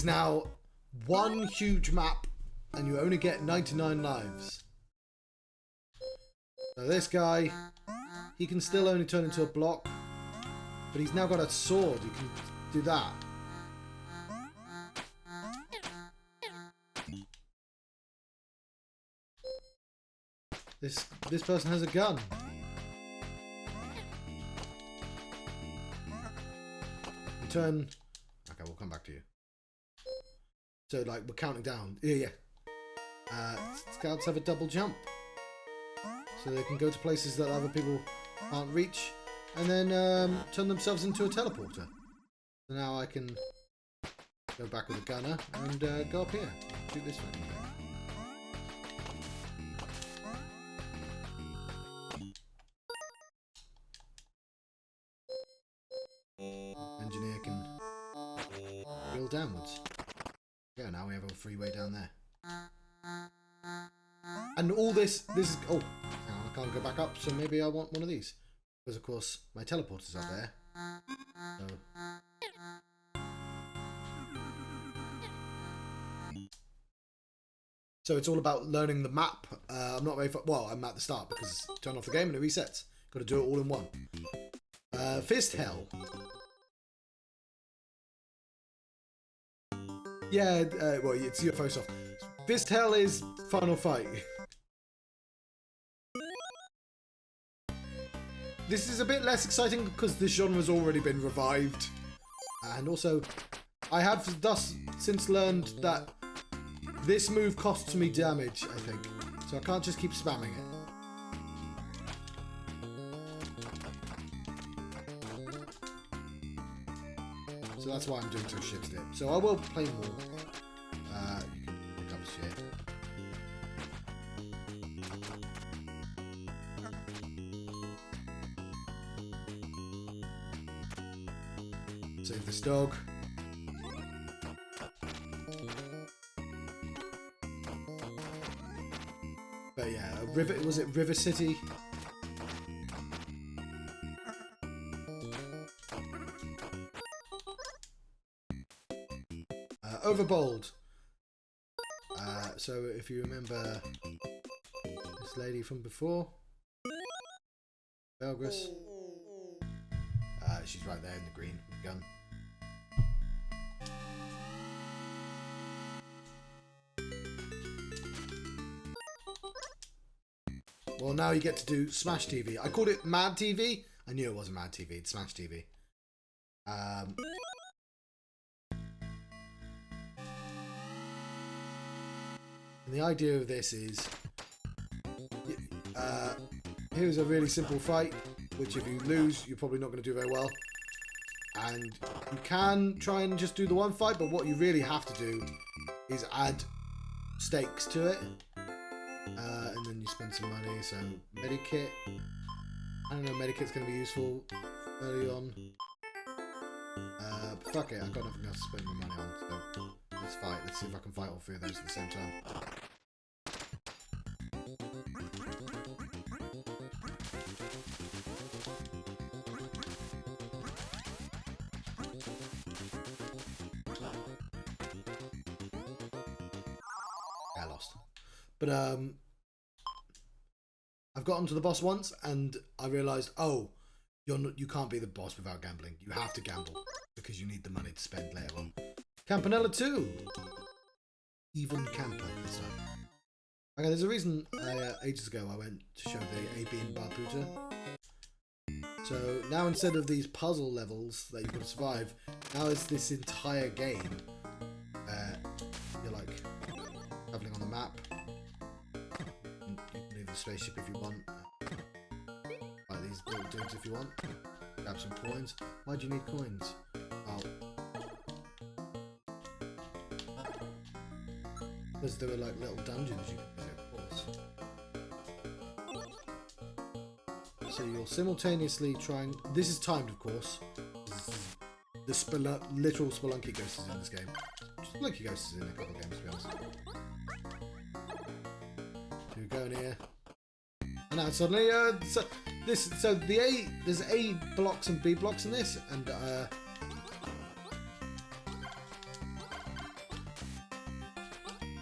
is now one huge map, and you only get 99 lives. So this guy, he can still only turn into a block, but he's now got a sword. He can do that. This person has a gun. Turn. Okay, we'll come back to you. So, like, we're counting down. Yeah. Scouts have a double jump, so they can go to places that other people can't reach, and then turn themselves into a teleporter. So now I can go back with a gunner and go up here, shoot this one. Engineer can drill downwards. Yeah, now we have a freeway down there. And all this is... Oh, now I can't go back up, so maybe I want one of these. Because, of course, my teleporter's up there. So it's all about learning the map. I'm not very far... Well, I'm at the start because turn off the game and it resets. Got to do it all in one. Fist Hell. Yeah, well, it's UFO soft. Fist Hell is Final Fight. This is a bit less exciting because this genre's already been revived. And also, I have thus since learned that this move costs me damage, I think. So I can't just keep spamming it. So that's why I'm doing two shifts there. So I will play more. You can pick up shit. Save this dog. But yeah, was it River City? Overbold. So if you remember this lady from before, Belgris, she's right there in the green with the gun. Well, now you get to do Smash TV. I called it Mad TV. I knew it wasn't Mad TV. It's Smash TV. And the idea of this is, here's a really simple fight, which if you lose, you're probably not going to do very well. And you can try and just do the one fight, but what you really have to do is add stakes to it. And then you spend some money, so medikit. I don't know, medikit's going to be useful early on. Fuck it, I've got nothing else to spend my money on, so let's fight. Let's see if I can fight all three of those at the same time. I lost. But I've gotten to the boss once and I realised, oh, you can't be the boss without gambling. You have to gamble because you need the money to spend later on. Campanella 2! Even camper this time. Okay, there's a reason ages ago I went to show the AB in Barputa. So now instead of these puzzle levels that you've got to survive, now it's this entire game. You're like travelling on the map. You can leave the spaceship if you want. Like these little dudes if you want. Grab some coins. Why do you need coins? Oh. Because there were like little dungeons you could visit, of course. So you'll simultaneously try and... This is timed, of course. The literal Spelunky Ghost is in this game. Spelunky Ghost is in a couple of games, to be honest. So you go in here. And now suddenly, there's A blocks and B blocks in this, and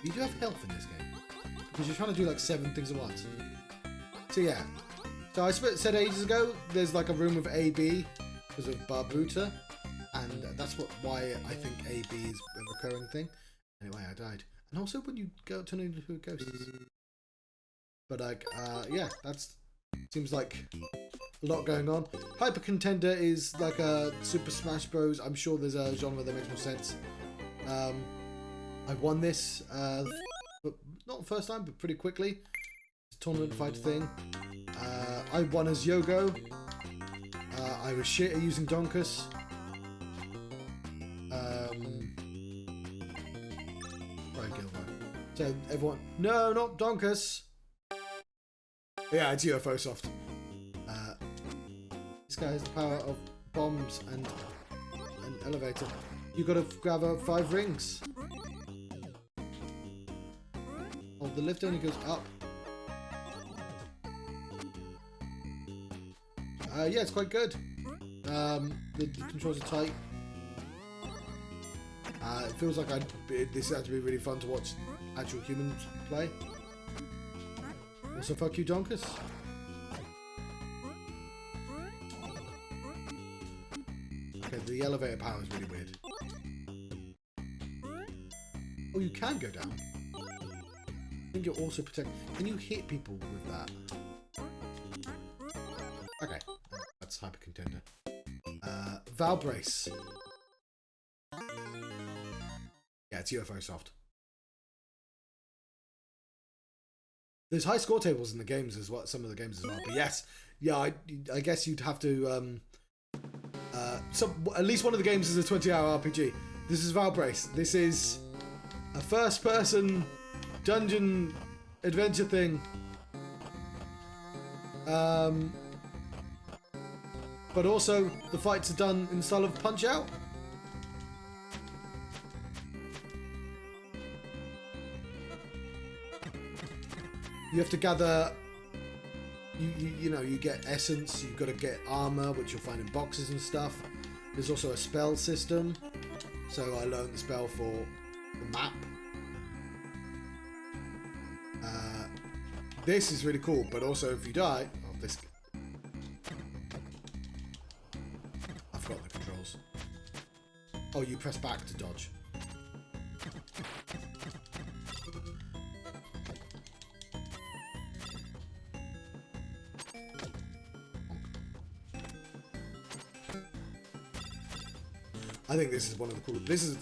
You do have health in this game. Because you're trying to do like 7 things at once. So yeah. So I said ages ago, there's like a room with AB because of Barbuta. And that's why I think AB is a recurring thing. Anyway, I died. And also when you go turn into a ghost. But like, yeah, that's seems like a lot going on. Hyper Contender is like a Super Smash Bros. I'm sure there's a genre that makes more sense. I won this, but not the first time, but pretty quickly. It's a tournament fight thing. I won as Yogo. I was shit at using Donkus. Right, Gilbert. So everyone, no, not Donkus. Yeah, it's UFO soft. This guy has the power of bombs and an elevator. You gotta grab 5 rings. Oh, the lift only goes up. Yeah, it's quite good. The controls are tight. It feels like this has to be really fun to watch actual humans play. Also, fuck you, Donkus. Okay, the elevator power is really weird. Oh, you can go down. I think you're also protected. Can you hit people with that? Okay, that's Hyper Contender. Val Brace. Yeah, it's UFO soft. There's high score tables in the games as well, some of the games as well. But yes, yeah, I guess you'd have to. At least one of the games is a 20-hour RPG. This is Val Brace. This is a first-person dungeon adventure thing. But also the fights are done in the style of Punch-Out. You have to gather. You know, you get essence. You've got to get armor, which you'll find in boxes and stuff. There's also a spell system. So I learned the spell for the map. This is really cool, but also if you die, I forgot the controls. Oh, you press back to dodge. I think this is one of the cool. This is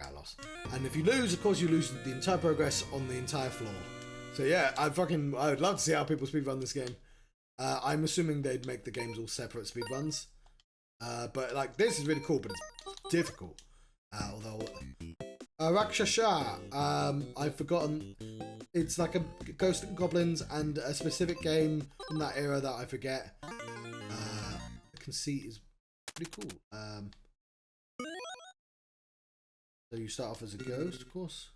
I lost. And if you lose, of course, you lose the entire progress on the entire floor. So yeah, I would love to see how people speedrun this game. I'm assuming they'd make the games all separate speedruns. But like this is really cool, but it's difficult. Although Rakshasha, I've forgotten. It's like a Ghost and Goblins and a specific game from that era that I forget. The conceit is pretty cool. So you start off as a ghost, of course,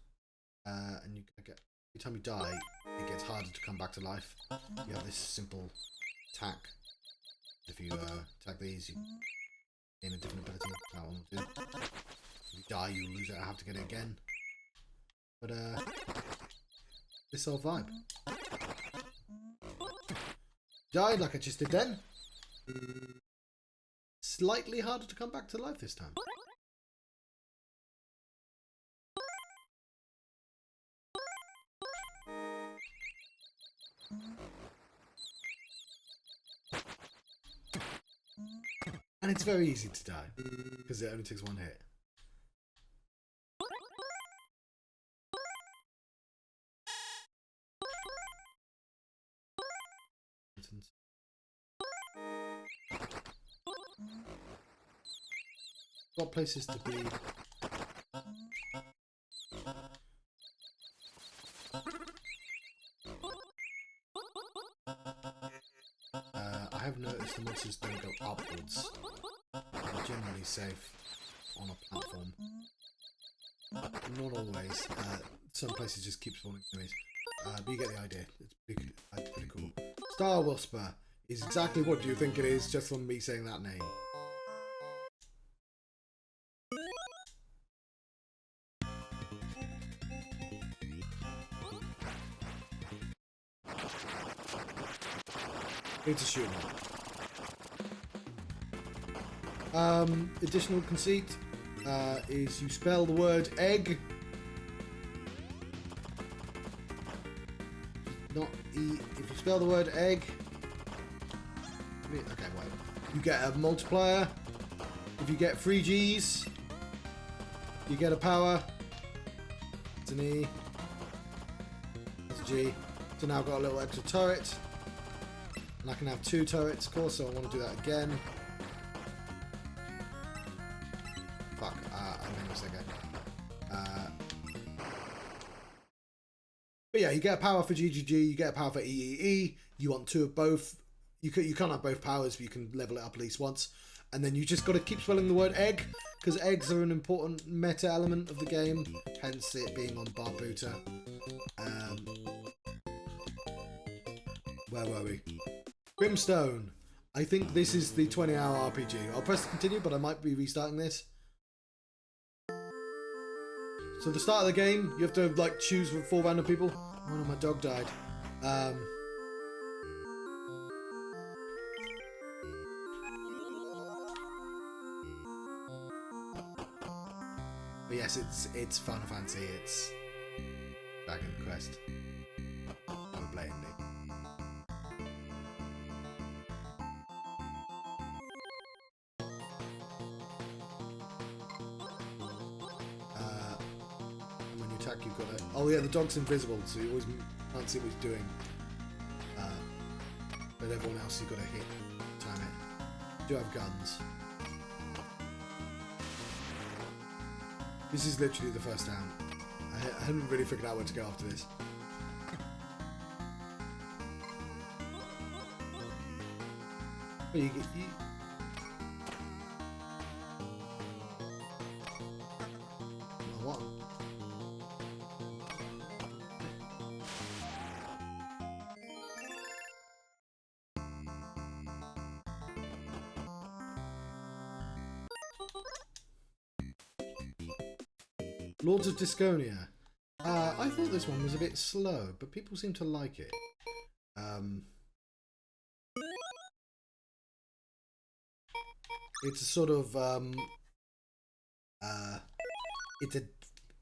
and you get every time you die, it gets harder to come back to life. You have this simple attack. If you attack these, you gain a different ability. That one will do. If you die, you lose it. I have to get it again. But this whole vibe. Died like I just did then. Slightly harder to come back to life this time. And it's very easy to die, because it only takes one hit. Got places to be. I have noticed the monsters don't go upwards. They're generally safe on a platform. Not always. Some places just keep spawning enemies. But you get the idea. It's pretty cool. Star Whisper is exactly what you think it is, just from me saying that name. It's a shoot 'em up. Additional conceit is you spell the word egg. Not E. If you spell the word egg, okay, whatever. You get a multiplier. If you get 3 G's, you get a power. It's an E. It's a G. So now I've got a little extra turret. And I can have 2 turrets, of course, so I want to do that again. Fuck, I made a mistake again. But yeah, you get a power for GGG, you get a power for EEE. You want 2 of both. You can't have both powers, but you can level it up at least once. And then you just got to keep spelling the word egg, because eggs are an important meta element of the game, hence it being on Barbuta. Where were we? Brimstone. I think this is the 20-hour RPG. I'll press continue, but I might be restarting this. So the start of the game, you have to like choose with 4 random people. Oh no, my dog died. But yes, it's Final Fantasy. It's Dragon Quest. Blatantly. When you attack, you've got to. Oh yeah, the dog's invisible, so you always can't see what he's doing. But everyone else, you've got to hit, time it. You do have guns. This is literally the first town. I haven't really figured out where to go after this. But you get what? Lords of Disconia. I thought this one was a bit slow, but people seem to like it. It's a sort of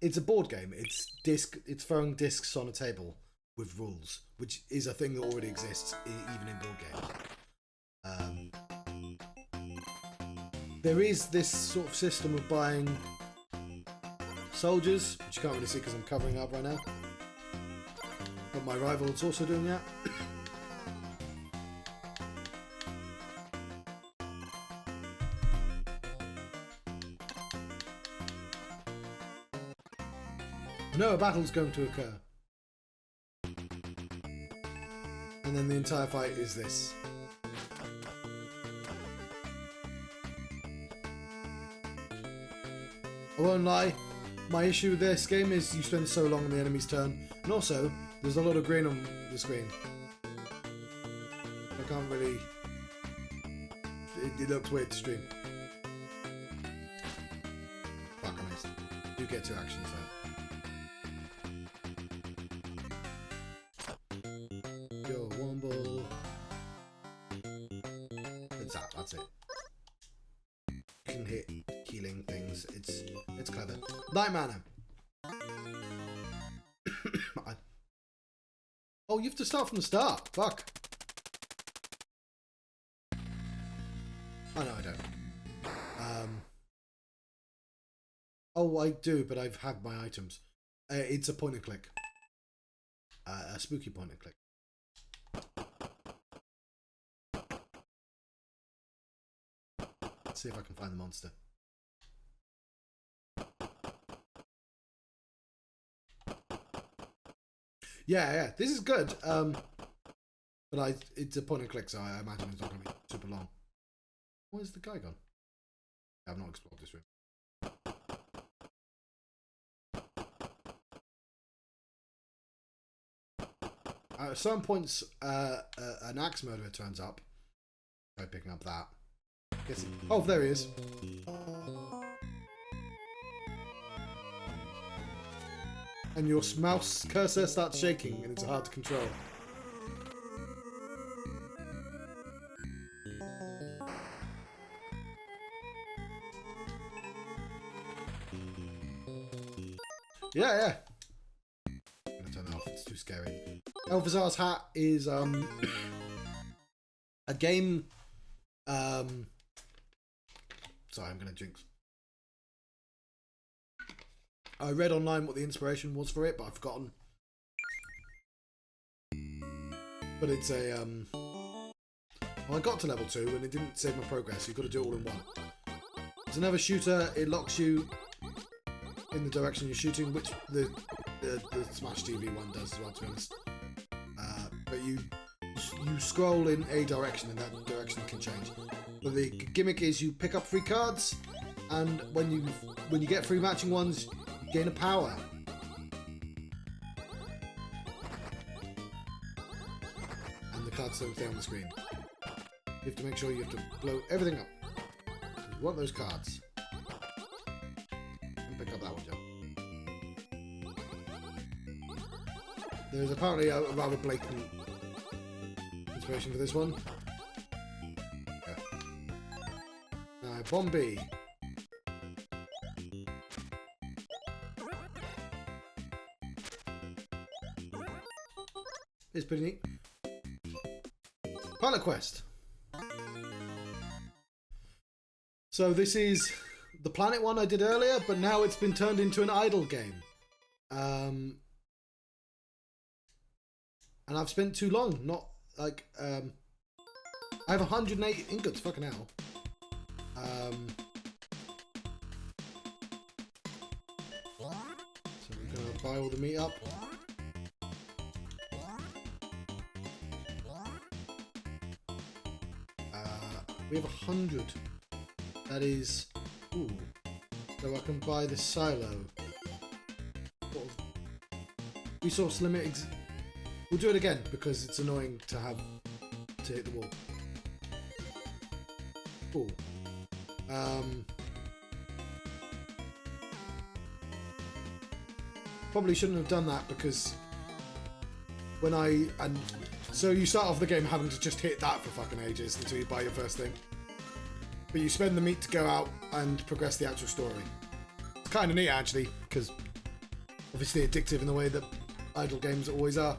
it's a board game. It's throwing discs on a table with rules, which is a thing that already exists even in board games. There is this sort of system of buying soldiers, which you can't really see because I'm covering up right now. But my rival is also doing that. No, a battle's going to occur. And then the entire fight is this. I won't lie, my issue with this game is you spend so long on the enemy's turn, and also, there's a lot of green on the screen. I can't really... It looks weird to stream. Fuck, I missed. You get 2 actions though. Go Womble. That's it. You can hit healing things. It's clever. Night Mana. Oh, you have to start from the start. Fuck. Oh no, I don't. Oh, I do, but I've had my items. It's a point and click. A spooky point and click. Let's see if I can find the monster. Yeah, this is good. But it's a point and click, so I imagine it's not going to be super long. Where's the guy gone? I've not explored this room. At some points, an axe murderer turns up. Try picking up that. Oh, there he is. And your mouse cursor starts shaking and it's hard to control. Yeah. I'm gonna turn that off. It's too scary. Elvazar's hat is a game. Sorry, I'm gonna drink. I read online what the inspiration was for it, but I've forgotten. But it's a well, I got to level 2 and it didn't save my progress. So you've got to do it all in one. It's another shooter. It locks you in the direction you're shooting, which the Smash TV one does as well, to be honest. But you scroll in a direction, and that direction can change. But the gimmick is you pick up free cards, and when you get free matching ones, you gain a power. And the cards don't stay on the screen. You have to make sure you have to blow everything up. You want those cards. And pick up that one, Joe. There's apparently a rather blatant inspiration for this one. Yeah. Now, Bombi. It's pretty neat. Pilot Quest. So this is the Planet one I did earlier, but now it's been turned into an idle game. And I've spent too long, not like, I have 108 ingots, fucking hell. So we're gonna buy all the meat up. We have 100. That is, ooh. So I can buy the silo. Resource limit. We'll do it again because it's annoying to have to hit the wall. Cool. Probably shouldn't have done that because so you start off the game having to just hit that for fucking ages until you buy your first thing. But you spend the meat to go out and progress the actual story. It's kind of neat actually, because obviously addictive in the way that idle games always are.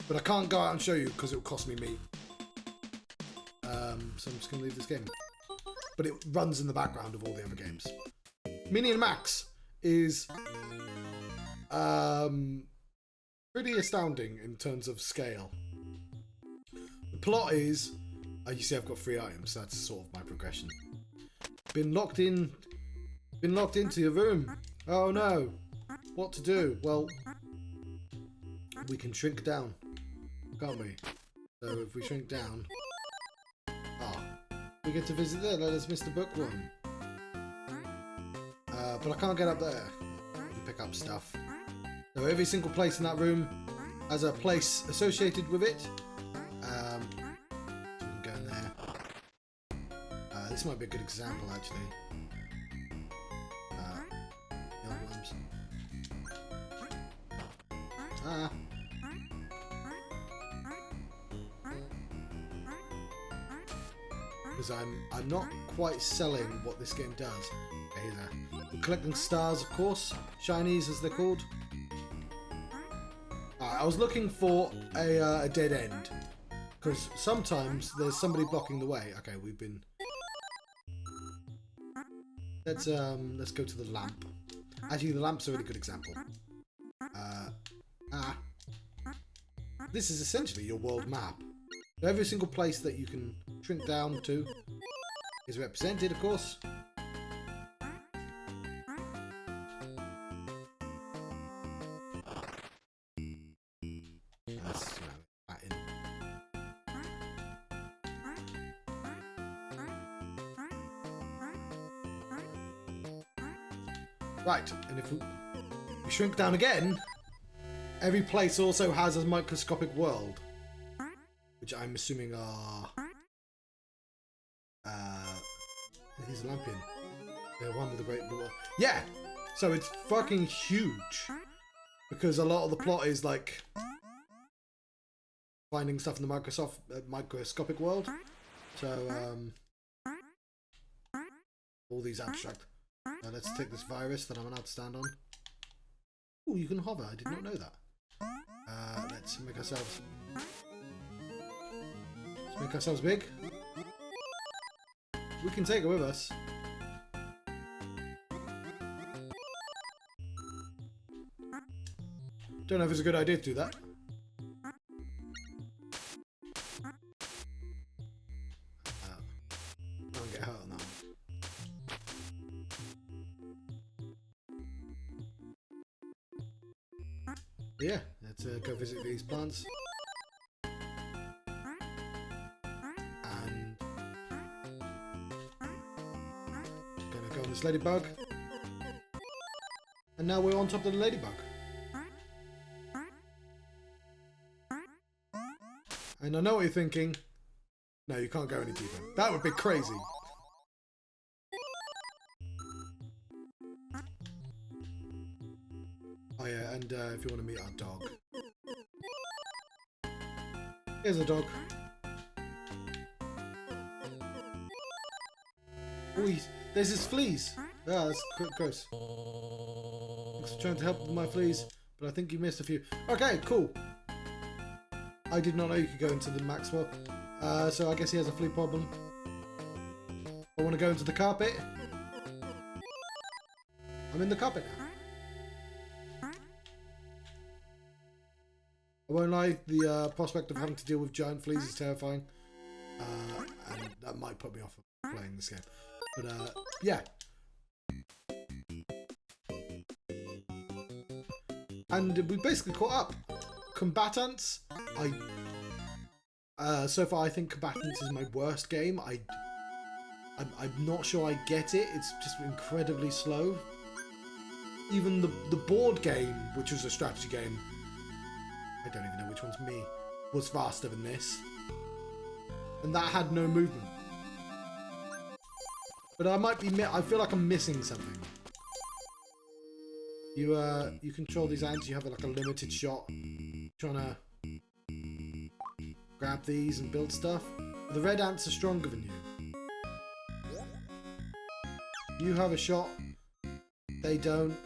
But I can't go out and show you because it will cost me meat. So I'm just going to leave this game. But it runs in the background of all the other games. Mini and Max is pretty astounding in terms of scale. The plot is, you see I've got 3 items, so that's sort of my progression. Been locked into your room. Oh no. What to do? Well, we can shrink down, can't we? So if we shrink down, we get to visit there. Let us miss the bookworm. But I can't get up there and pick up stuff. So every single place in that room has a place associated with it. So we can go in there. This might be a good example, actually. Because I'm not quite selling what this game does. Okay, we're collecting stars, of course, shinies as they're called. I was looking for a dead end because sometimes there's somebody blocking the way. Okay, we've been. Let's go to the lamp. Actually, the lamp's a really good example. This is essentially your world map. So every single place that you can shrink down to is represented, of course. Right, and if we shrink down again, every place also has a microscopic world, which I'm assuming are. Here's a lampion. The one with the great blue. Yeah, so it's fucking huge because a lot of the plot is like finding stuff in the microscopic world. So all these abstract. Let's take this virus that I'm allowed to stand on. Oh, you can hover. I did not know that. Let's make ourselves big. We can take it with us. Don't know if it's a good idea to do that. Can't get hurt on that one. Yeah, let's go visit these plants. And gonna go on this ladybug. And now we're on top of the ladybug. And I know what you're thinking. No, you can't go any deeper. That would be crazy. Oh yeah, and if you want to meet our dog. Here's a dog. Oh, there's his fleas. Ah, that's gross. I was trying to help with my fleas, but I think you missed a few. Okay, cool. I did not know you could go into the Maxwell. So I guess he has a flea problem. I want to go into the carpet. I'm in the carpet now. I won't lie, the prospect of having to deal with giant fleas is terrifying. And that might put me off of playing this game. But yeah. And we basically caught up. Combatants. So far I think Combatants is my worst game. I'm not sure I get it. It's just incredibly slow. Even the board game, which was a strategy game, I don't even know which one's me, was faster than this. And that had no movement. But I feel like I'm missing something. You control these ants, you have like a limited shot. Trying to grab these and build stuff. The red ants are stronger than you. You have a shot, they don't.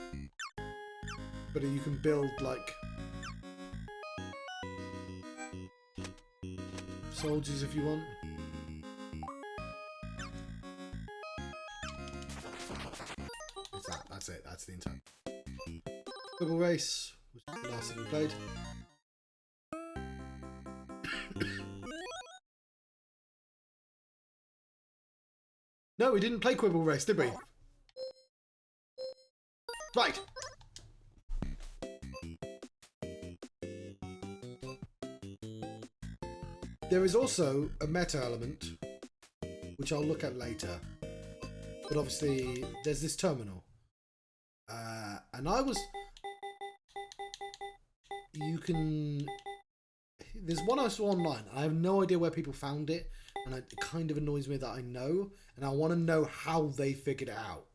But you can build like soldiers if you want. It's that. That's it. That's the entire Quibble Race was the last thing we played. No, we didn't play Quibble Race, did we? Right. There is also a meta element, which I'll look at later. But obviously, there's this terminal. And there's one I saw online. I have no idea where people found it. And it kind of annoys me that I know. And I want to know how they figured it out.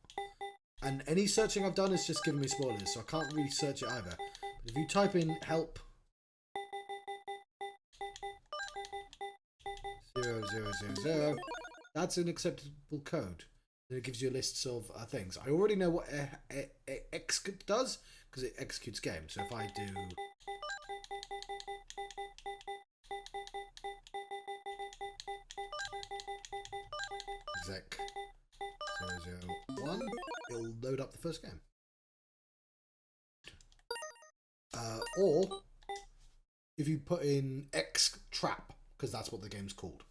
And any searching I've done is just giving me spoilers. So I can't really search it either. But if you type in help 0000, that's an acceptable code. And it gives you lists of things. I already know what execute does because it executes game. So if I do exec 001, it'll load up the first game. Or if you put in X trap, because that's what the game's called.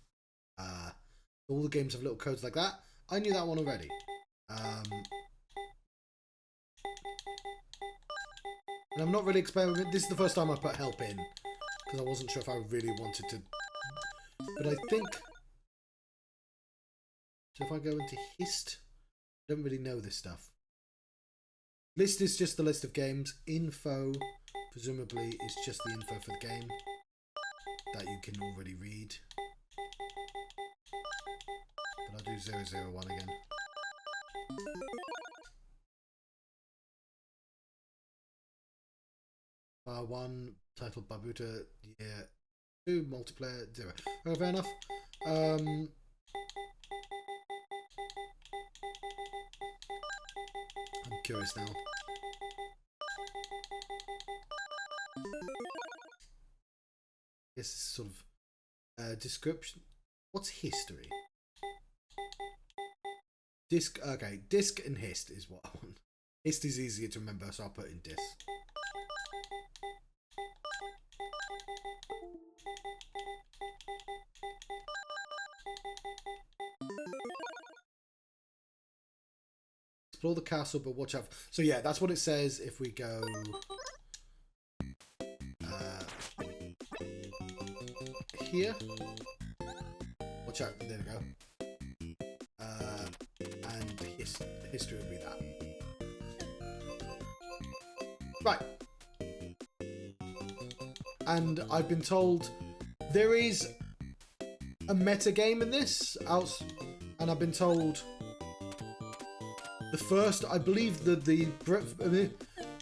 All the games have little codes like that. I knew that one already. And I'm not really experimenting. This is the first time I put help in because I wasn't sure if I really wanted to. But I think so. If I go into hist, I don't really know this stuff. List is just the list of games. Info, presumably, is just the info for the game that you can already read. But I'll do 001 again. Bar 1, title Babuta, year 2, multiplayer 0. Oh, fair enough. curious now. This is sort of description. What's history? Disc. Okay, disc and hist is what I want. Hist is easier to remember, so I'll put in disc. Explore the castle, but watch out. So yeah, that's what it says if we go here. Watch out. There we go. And history would be that. Right. And I've been told there is a meta game in this, and I've been told the first, I believe the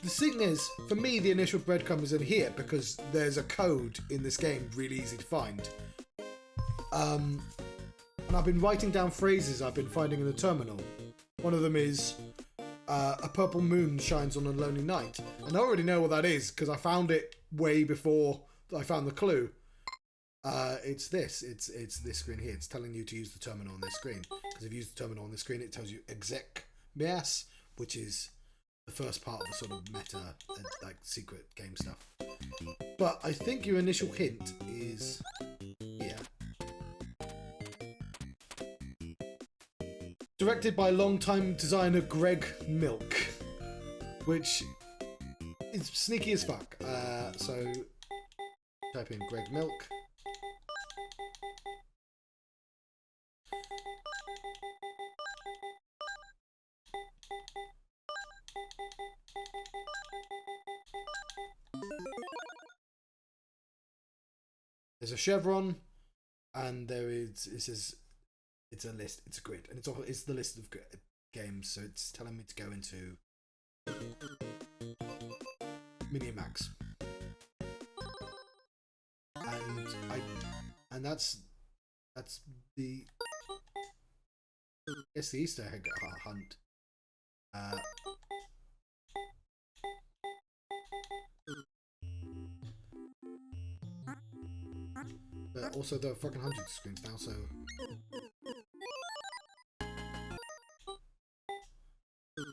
thing is, for me, the initial breadcrumb is in here because there's a code in this game really easy to find. And I've been writing down phrases I've been finding in the terminal. One of them is, a purple moon shines on a lonely night. And I already know what that is because I found it way before I found the clue. It's this. It's this screen here. It's telling you to use the terminal on this screen. Because if you use the terminal on this screen, it tells you exec Yes, which is the first part of the sort of meta, like secret game stuff. But I think your initial hint is here. Directed by longtime designer Greg Milk, which is sneaky as fuck. So type in Greg Milk. There's a chevron, and there is, it says, it's a list, it's a grid, and it's the list of games, so it's telling me to go into Mini and Max. And that's the, I guess, the Easter egg hunt. But also there are fucking hundreds of screens now, so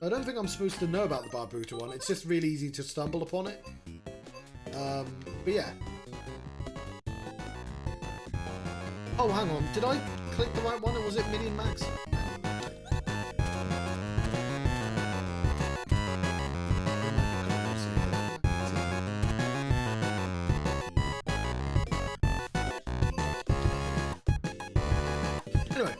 I don't think I'm supposed to know about the Barbuta one. It's just really easy to stumble upon it. But yeah. Oh, hang on. Did I click the right one, or was it Mini and Max? Anyway,